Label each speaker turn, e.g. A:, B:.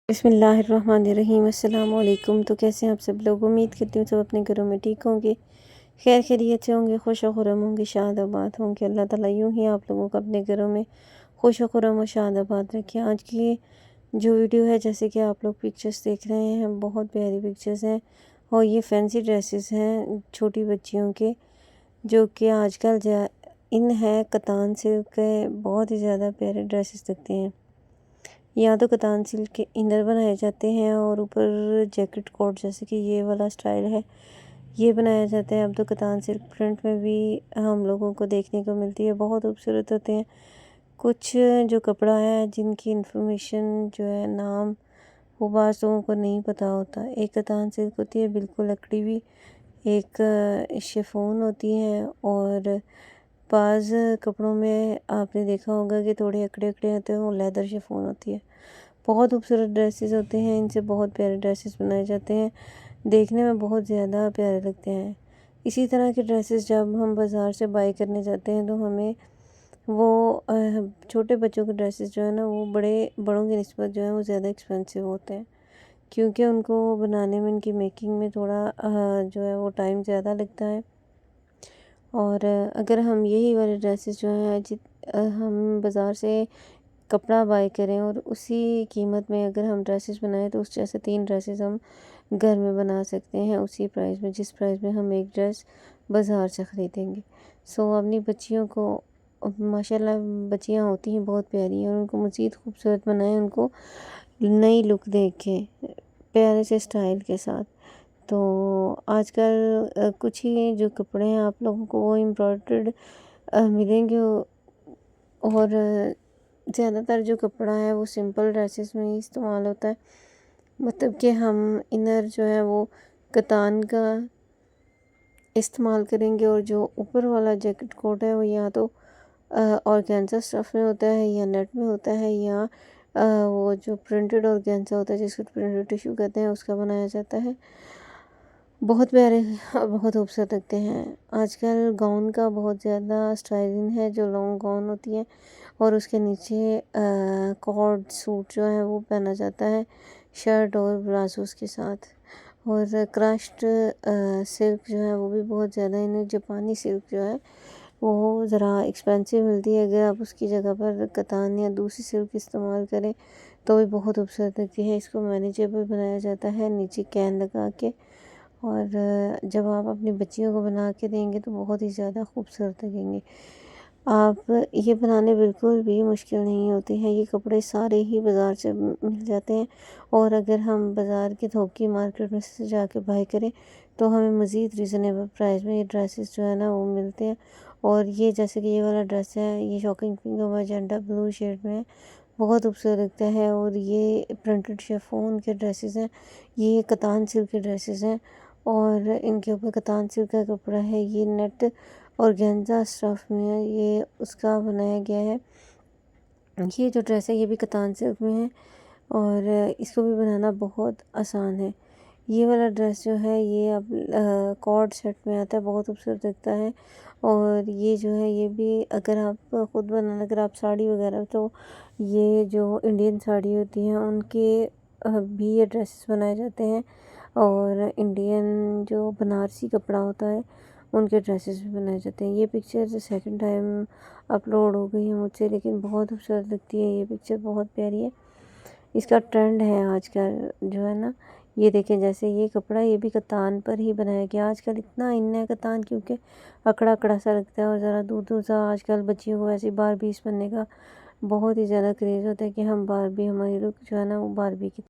A: बिस्मिल्लाहिर्रहमानिर्रहीम। अस्सलाम वालेकुम। तो कैसे हैं आप सब लोग? उम्मीद करती हूँ सब अपने घरों में ठीक होंगे, खैर खैरियत से होंगे, खुश व खुर्रम होंगे, शाद आबाद होंगे। अल्लाह ताला यूँ ही आप लोगों को अपने घरों में खुश व खुर्रम और शाद आबाद रखें। आज की जो वीडियो है, जैसे कि आप लोग पिक्चर्स देख रहे हैं, बहुत प्यारी पिक्चर्स हैं और ये फैंसी ड्रेसेस हैं छोटी बच्चियों के, जो कि आजकल इन है कतान सिल्क के बहुत ही ज़्यादा प्यारे ड्रेसेस दिखते हैं। या तो कतान सिल्क के इनर बनाए जाते हैं और ऊपर जैकेट कोट, जैसे कि ये वाला स्टाइल है, ये बनाया जाता है। अब तो कतान सिल्क प्रिंट में भी हम लोगों को देखने को मिलती है, बहुत खूबसूरत होते हैं। कुछ जो कपड़ा है जिनकी इंफॉर्मेशन जो है, नाम, वो बाज़ लोगों को नहीं पता होता। एक कतान सिल्क होती है बिल्कुल अकड़ी हुई, एक शिफॉन होती है और बाज़ कपड़ों में आपने देखा होगा कि थोड़े अकड़े अकड़े होते हैं, वो लेदर शिफॉन होती है। बहुत खूबसूरत ड्रेसेस होते हैं, इनसे बहुत प्यारे ड्रेसेस बनाए जाते हैं, देखने में बहुत ज़्यादा प्यारे लगते हैं। इसी तरह के ड्रेसेस जब हम बाज़ार से बाई करने जाते हैं तो हमें वो छोटे बच्चों के ड्रेसेस जो है ना, वो बड़ों की निस्बत जो है वो ज़्यादा एक्सपेंसिव होते हैं, क्योंकि उनको बनाने में, उनकी मेकिंग में थोड़ा जो है वो टाइम ज़्यादा लगता है। और अगर हम यही वाले ड्रेसेस जो हैं हम बाज़ार से कपड़ा बाय करें और उसी कीमत में अगर हम ड्रेसेस बनाएं, तो उस जैसे 3 ड्रेसेस हम घर में बना सकते हैं उसी प्राइस में, जिस प्राइस में हम एक ड्रेस बाज़ार से ख़रीदेंगे। सो अपनी बच्चियों को, माशाल्लाह बच्चियां होती हैं बहुत प्यारी और उनको मज़ीद खूबसूरत बनाएं, उनको नई लुक दे के प्यारे से स्टाइल के साथ। तो आजकल कुछ ही जो कपड़े हैं आप लोगों को वो एम्ब्रॉयडर्ड मिलेंगे और ज़्यादातर जो कपड़ा है वो सिंपल ड्रेसेस में ही इस्तेमाल होता है। मतलब कि हम इनर जो है वो कतान का इस्तेमाल करेंगे और जो ऊपर वाला जैकेट कोट है वो या तो ऑर्गेन्जा स्टफ़ में होता है या नेट में होता है, या वो जो प्रिंटेड ऑर्गेन्जा होता है जिसको प्रिंटेड टिश्यू कहते हैं, उसका बनाया जाता है। बहुत प्यारे और बहुत खूबसूरत लगते हैं। आजकल गाउन का बहुत ज़्यादा स्टाइलिंग है, जो लॉन्ग गाउन होती है और उसके नीचे कॉर्ड सूट जो है वो पहना जाता है शर्ट और ब्लाउज़ के साथ। और क्रश्ड सिल्क जो है वो भी बहुत ज़्यादा, इन्हें जापानी सिल्क जो है वो ज़रा एक्सपेंसिव मिलती है। अगर आप उसकी जगह पर कतान या दूसरी सिल्क इस्तेमाल करें तो भी बहुत खूबसूरत लगती है। इसको मैनेजेबल बनाया जाता है नीचे कैन लगा के, और जब आप अपनी बच्चियों को बना के देंगे तो बहुत ही ज़्यादा खूबसूरत लगेंगे। आप ये बनाने बिल्कुल भी मुश्किल नहीं होते हैं, ये कपड़े सारे ही बाज़ार से मिल जाते हैं। और अगर हम बाज़ार के थोक की मार्केट में से जाके बाय करें तो हमें मज़ीद रीज़नेबल प्राइस में ये ड्रेसेस जो है ना वो मिलते हैं। और ये जैसे कि ये वाला ड्रेस है, ये शॉकिंग पिंक और मैजेंटा ब्लू शेड में है, बहुत खूबसूरत लगता है। और ये प्रिंटेड शिफॉन के ड्रेसेस हैं, ये कतान सिल्क के ड्रेसेस हैं और इनके ऊपर कतान सिल्क का कपड़ा है, ये नेट ऑर्गेन्जा स्टफ़ में है, ये उसका बनाया गया है। ये जो ड्रेस है ये भी कतान सिल्क में है और इसको भी बनाना बहुत आसान है। ये वाला ड्रेस जो है ये अब कॉर्ड सेट में आता है, बहुत खूबसूरत दिखता है। और ये जो है ये भी अगर आप ख़ुद बनाना, अगर आप साड़ी वगैरह, तो ये जो इंडियन साड़ी होती हैं उनके भी ये ड्रेसेस बनाए जाते हैं। और इंडियन जो बनारसी कपड़ा होता है उनके ड्रेसेस भी बनाए जाते हैं। ये पिक्चर सेकंड टाइम अपलोड हो गई है मुझसे, लेकिन बहुत खूबसूरत लगती है। ये पिक्चर बहुत प्यारी है, इसका ट्रेंड है आजकल जो है ना। ये देखें, जैसे ये कपड़ा ये भी कतान पर ही बनाया गया। आजकल इतना इन है कतान, क्योंकि अकड़ा अकड़ा सा लगता है और ज़रा दूर दूर सा। आजकल बच्चियों को ऐसे बारबीस बनने का बहुत ही ज़्यादा क्रेज़ होता है कि हम बारबी, हमारी लुक जो है ना वो बारबी की